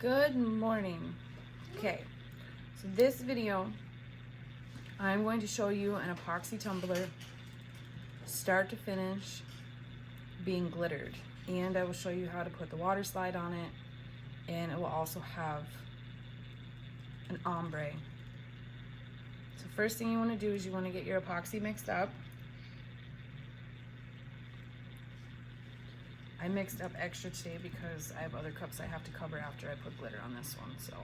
Good morning. Okay, so this video I'm going to show you an epoxy tumbler start to finish being glittered, and I will show you how to put the water slide on it, and it will also have an ombre. So first thing you want to do is you want to get your epoxy mixed up. I mixed up extra today because I have other cups I have to cover after I put glitter on this one, so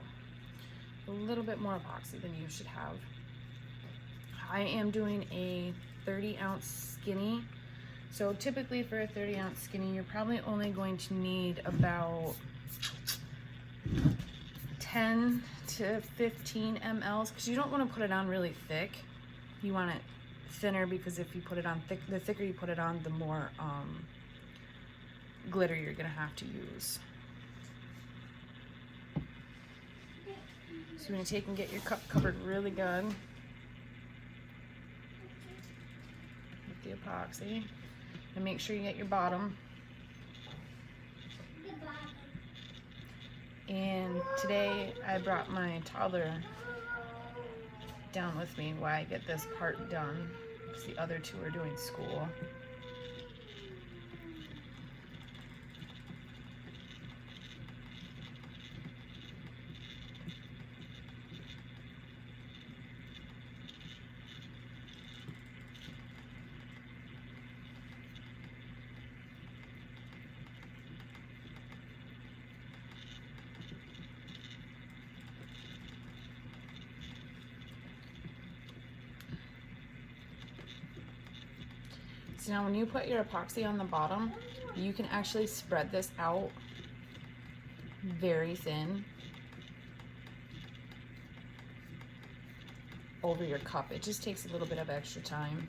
a little bit more epoxy than you should have. I am doing a 30-ounce skinny. So typically for a 30-ounce skinny, you're probably only going to need about 10 to 15 mLs, because you don't want to put it on really thick. You want it thinner, because if you put it on thick, the thicker you put it on, the more glitter you're gonna have to use. So you're gonna take and get your cup covered really good with the epoxy, and make sure you get your bottom. And today I brought my toddler down with me while I get this part done, because the other two are doing school. So now when you put your epoxy on the bottom, you can actually spread this out very thin over your cup. It just takes a little bit of extra time.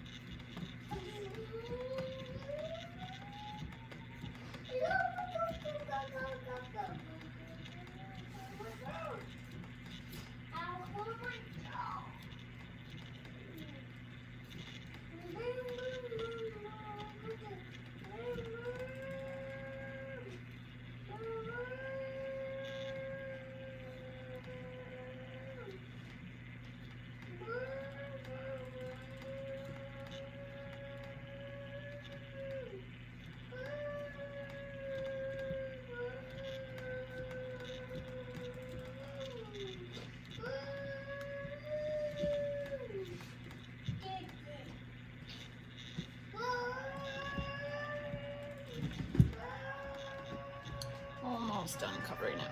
Almost done covering it.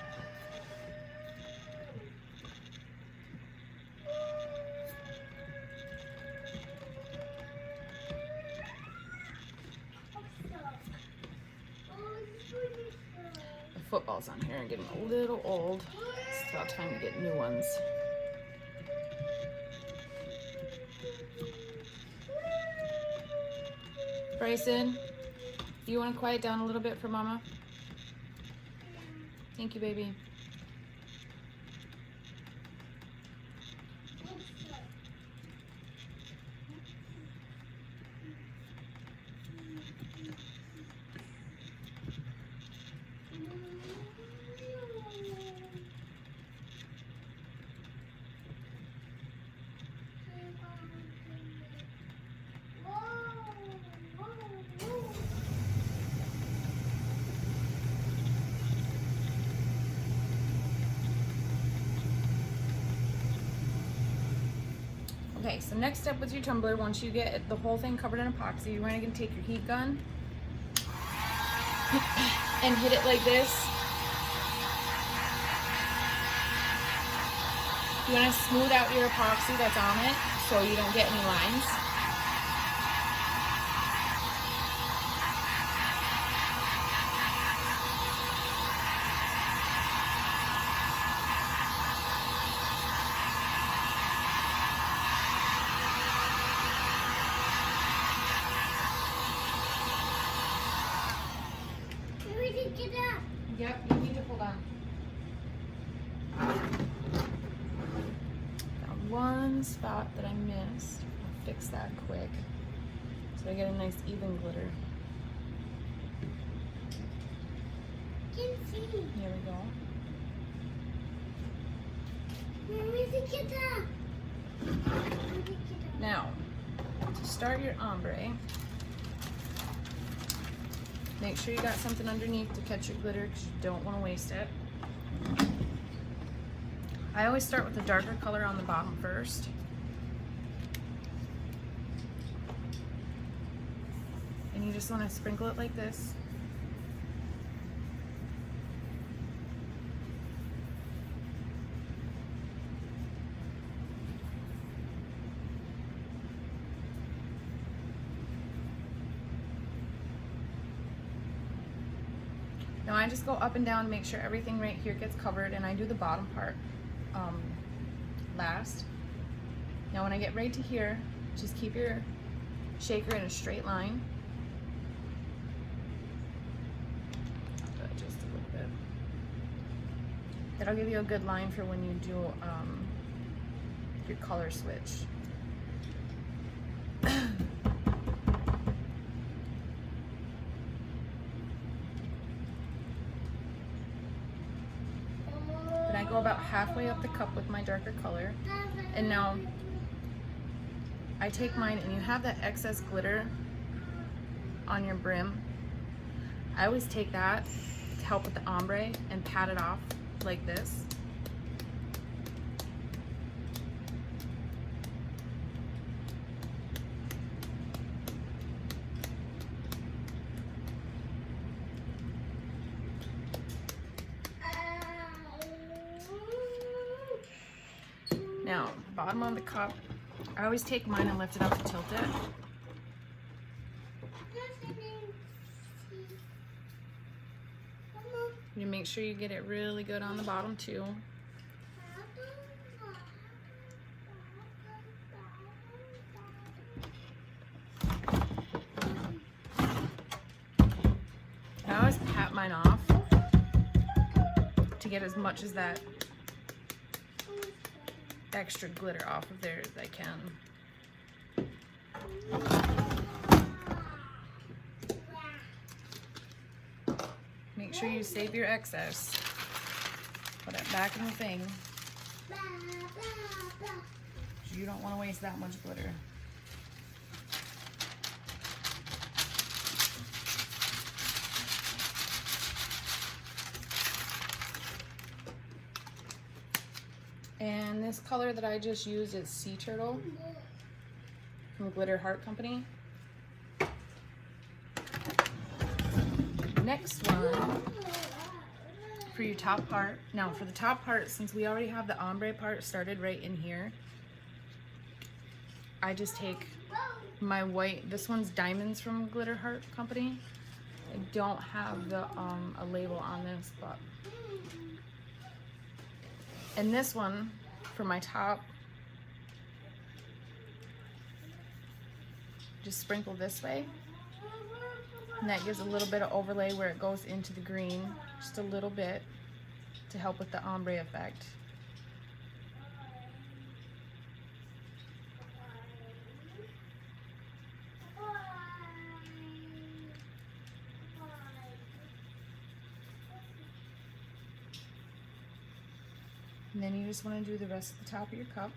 The footballs on here are getting a little old. It's about time to get new ones. Bryson, you want to quiet down a little bit for Mama? Thank you, baby. Okay, so next step with your tumbler, once you get the whole thing covered in epoxy, you're going to take your heat gun and hit it like this. You want to smooth out your epoxy that's on it so you don't get any lines. Yep, you need to hold on. Got one spot that I missed. I'll fix that quick so I get a nice even glitter. Can see. Here we go. Now, to start your ombre, make sure you got something underneath to catch your glitter because you don't want to waste it. I always start with the darker color on the bottom first. And you just want to sprinkle it like this. Now I just go up and down to make sure everything right here gets covered, and I do the bottom part last. Now when I get right to here, just keep your shaker in a straight line. Just a little bit. That'll give you a good line for when you do your color switch. I go about halfway up the cup with my darker color, and now I take mine, and you have that excess glitter on your brim. I always take that to help with the ombre and pat it off like this. Now, bottom of the cup, I always take mine and lift it up to tilt it. You make sure you get it really good on the bottom too. I always pat mine off to get as much as that extra glitter off of there as I can. Make sure you save your excess. Put it back in the thing. You don't want to waste that much glitter. And this color that I just used is Sea Turtle from Glitter Heart Company. Next one, for your top part. Now for the top part, since we already have the ombre part started right in here, I just take my white, this one's Diamonds from Glitter Heart Company. I don't have the a label on this, but and this one, for my top, just sprinkle this way. And that gives a little bit of overlay where it goes into the green, just a little bit, to help with the ombre effect. And then you just want to do the rest of the top of your cup.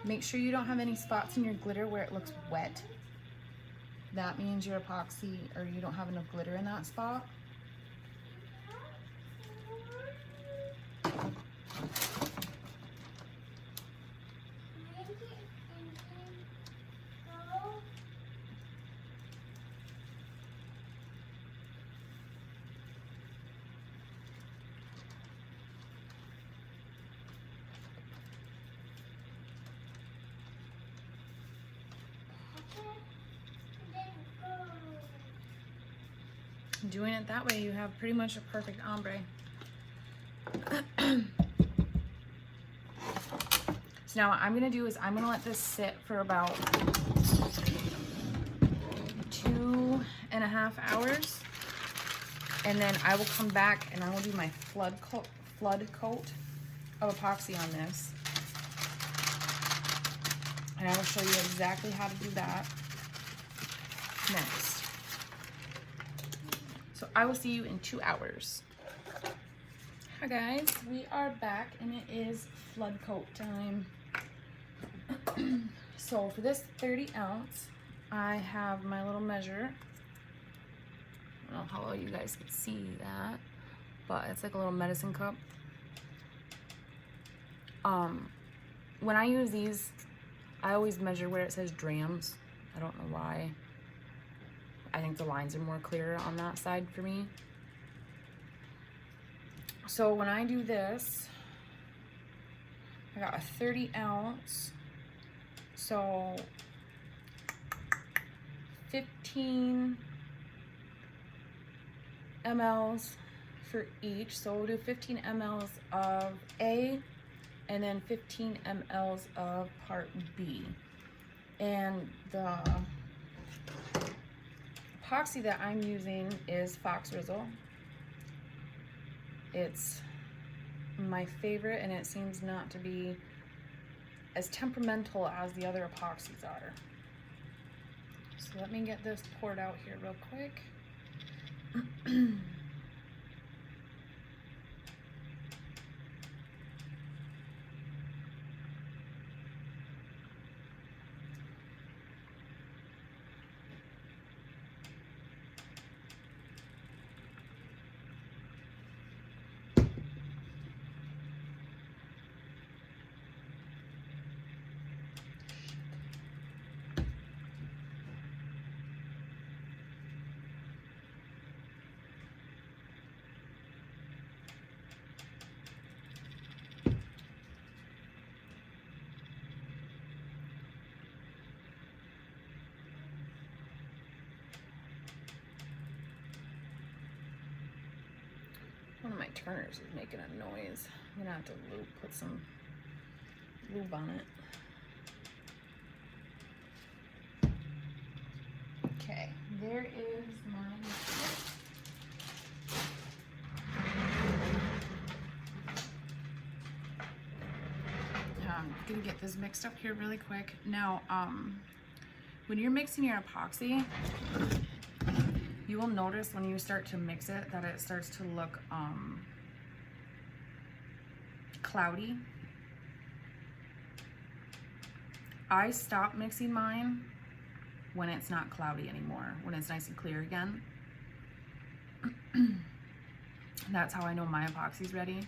Make sure you don't have any spots in your glitter where it looks wet. That means your epoxy, or you don't have enough glitter in that spot. Doing it that way, you have pretty much a perfect ombre. So now what I'm gonna do is I'm gonna let this sit for about 2.5 hours, and then I will come back and I will do my flood coat of epoxy on this, and I will show you exactly how to do that next. So I will see you in 2 hours. Hi guys, we are back and it is flood coat time. So for this 30 ounce, I have my little measure. I don't know how well you guys can see that, but it's like a little medicine cup. When I use these, I always measure where it says drams. I don't know why. I think the lines are more clear on that side for me. So when I do this, I got a 30 ounce, so 15 mLs for each. So we'll do 15 mLs of A and then 15 mLs of part B. And the epoxy that I'm using is Faux Rizzle. It's my favorite, and it seems not to be as temperamental as the other epoxies are. So let me get this poured out here real quick. One of my turners is making a noise. I'm gonna have to put some lube on it. Okay, there is my mixture. I'm gonna get this mixed up here really quick. Now, when you're mixing your epoxy, you will notice when you start to mix it that it starts to look cloudy. I stop mixing mine when it's not cloudy anymore, when it's nice and clear again. That's how I know my epoxy's ready.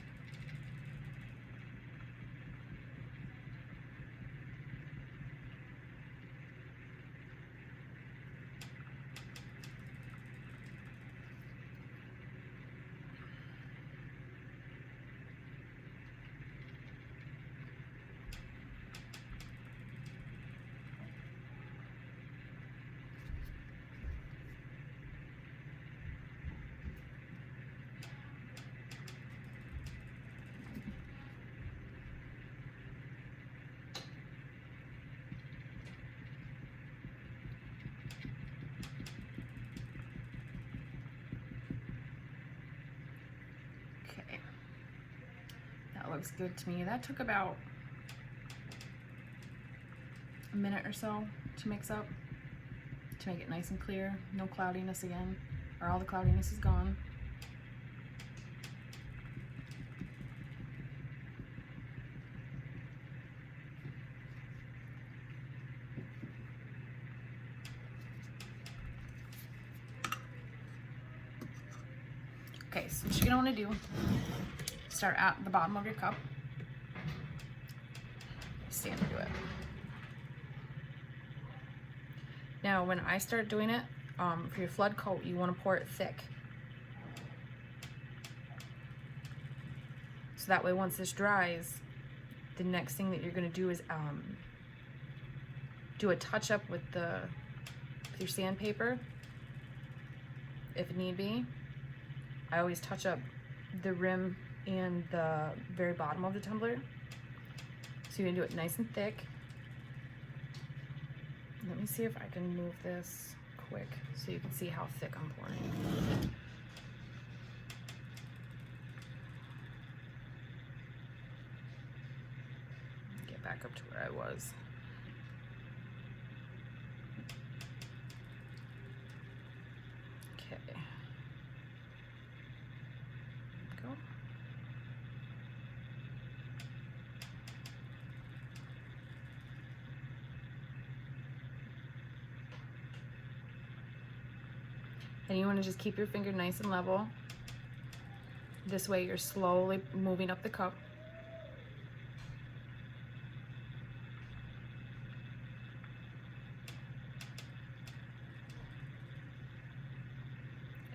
That looks good to me. That took about a minute or so to mix up, to make it nice and clear. No cloudiness again, or all the cloudiness is gone. Okay, so what you're gonna wanna do, start at the bottom of your cup, stand into it. Now, when I start doing it, for your flood coat, you wanna pour it thick. So that way, once this dries, the next thing that you're gonna do is do a touch up with your sandpaper, if need be. I always touch up the rim and the very bottom of the tumbler. So you're gonna do it nice and thick. Let me see if I can move this quick so you can see how thick I'm pouring. Get back up to where I was. Okay. Go. And you want to just keep your finger nice and level. This way you're slowly moving up the cup.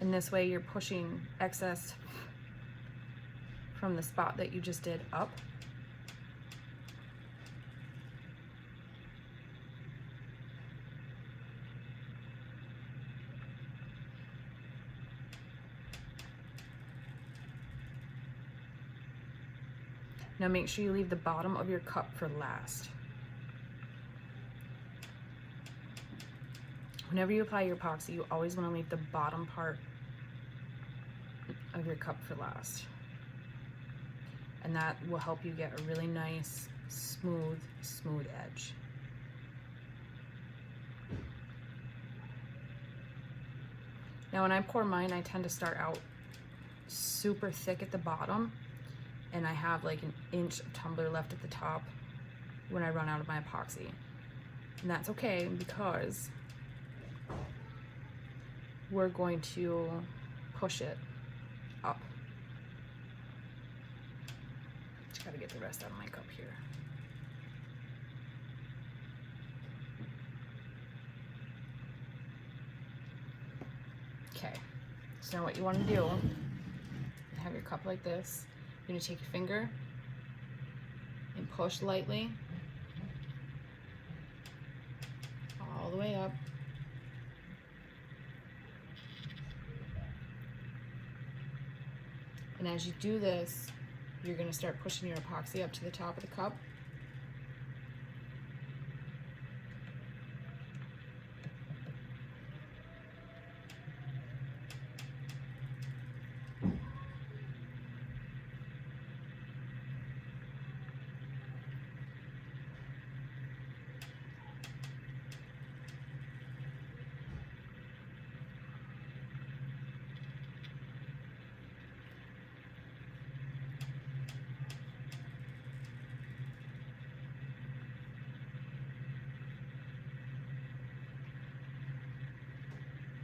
And this way you're pushing excess from the spot that you just did up. Now make sure you leave the bottom of your cup for last. Whenever you apply your epoxy, you always want to leave the bottom part of your cup for last. And that will help you get a really nice, smooth edge. Now when I pour mine, I tend to start out super thick at the bottom, and I have like an inch of tumbler left at the top when I run out of my epoxy. And that's okay, because we're going to push it up. Just gotta get the rest out of my cup here. Okay, so now what you want to do, have your cup like this. You're going to take your finger and push lightly all the way up. And as you do this, you're going to start pushing your epoxy up to the top of the cup.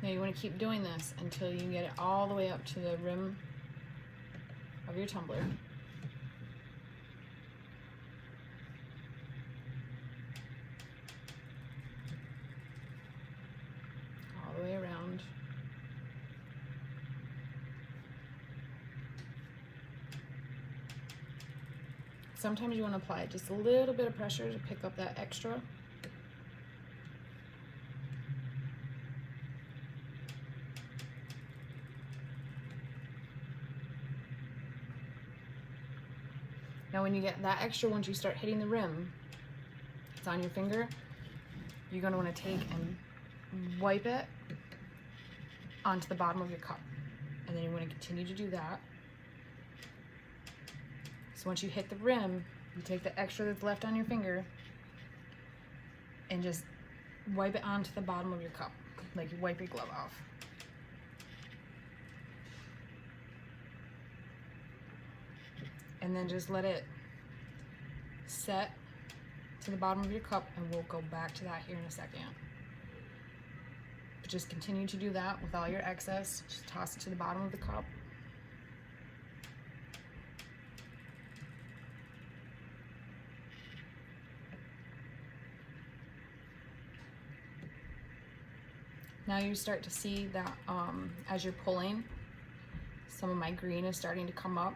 Now you want to keep doing this until you get it all the way up to the rim of your tumbler. All the way around. Sometimes you want to apply just a little bit of pressure to pick up that extra. Now when you get that extra, once you start hitting the rim, it's on your finger, you're going to want to take and wipe it onto the bottom of your cup. And then you want to continue to do that. So once you hit the rim, you take the extra that's left on your finger and just wipe it onto the bottom of your cup, like you wipe your glove off. And then just let it set to the bottom of your cup, and we'll go back to that here in a second. But just continue to do that with all your excess. Just toss it to the bottom of the cup. Now you start to see that as you're pulling, some of my green is starting to come up.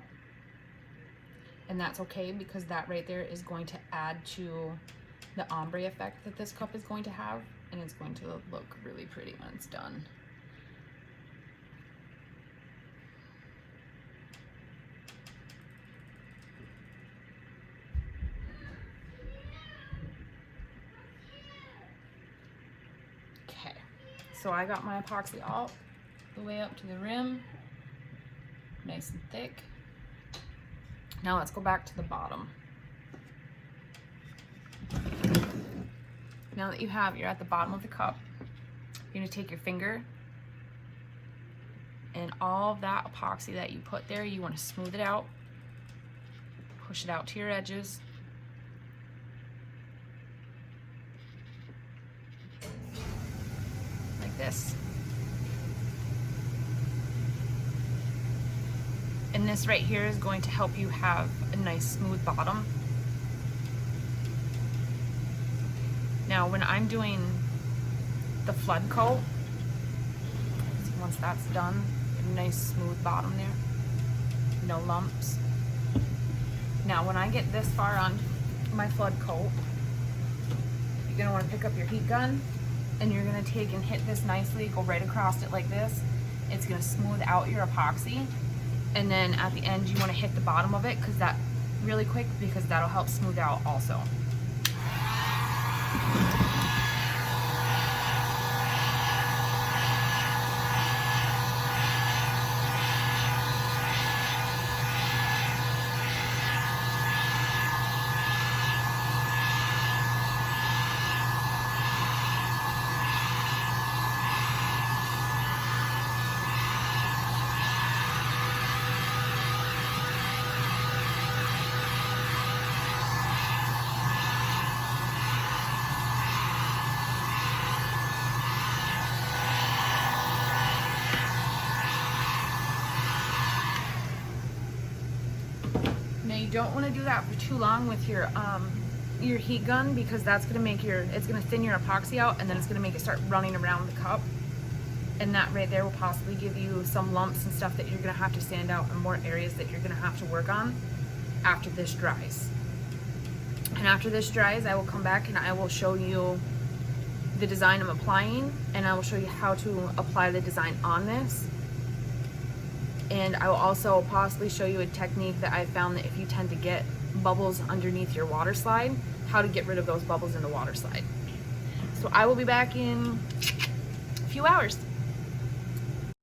And that's okay, because that right there is going to add to the ombre effect that this cup is going to have, and it's going to look really pretty when it's done. Okay, so I got my epoxy all the way up to the rim, nice and thick. Now let's go back to the bottom. Now that you're at the bottom of the cup, you're gonna take your finger and all of that epoxy that you put there, you wanna smooth it out, push it out to your edges. Like this. this right here is going to help you have a nice smooth bottom. Now when I'm doing the flood coat, once that's done, a nice smooth bottom there, no lumps. Now when I get this far on my flood coat, you're gonna wanna pick up your heat gun and you're gonna take and hit this nicely, go right across it like this. It's gonna smooth out your epoxy. And then at the end, you wanna hit the bottom of it because that really quick, because that'll help smooth out also. Now you don't want to do that for too long with your heat gun, because that's going to make it's going to thin your epoxy out, and then it's going to make it start running around the cup, and that right there will possibly give you some lumps and stuff that you're going to have to sand out, and more areas that you're going to have to work on after this dries. And after this dries, I will come back and I will show you the design I'm applying, and I will show you how to apply the design on this. And I will also possibly show you a technique that I found that if you tend to get bubbles underneath your water slide, how to get rid of those bubbles in the water slide. So I will be back in a few hours.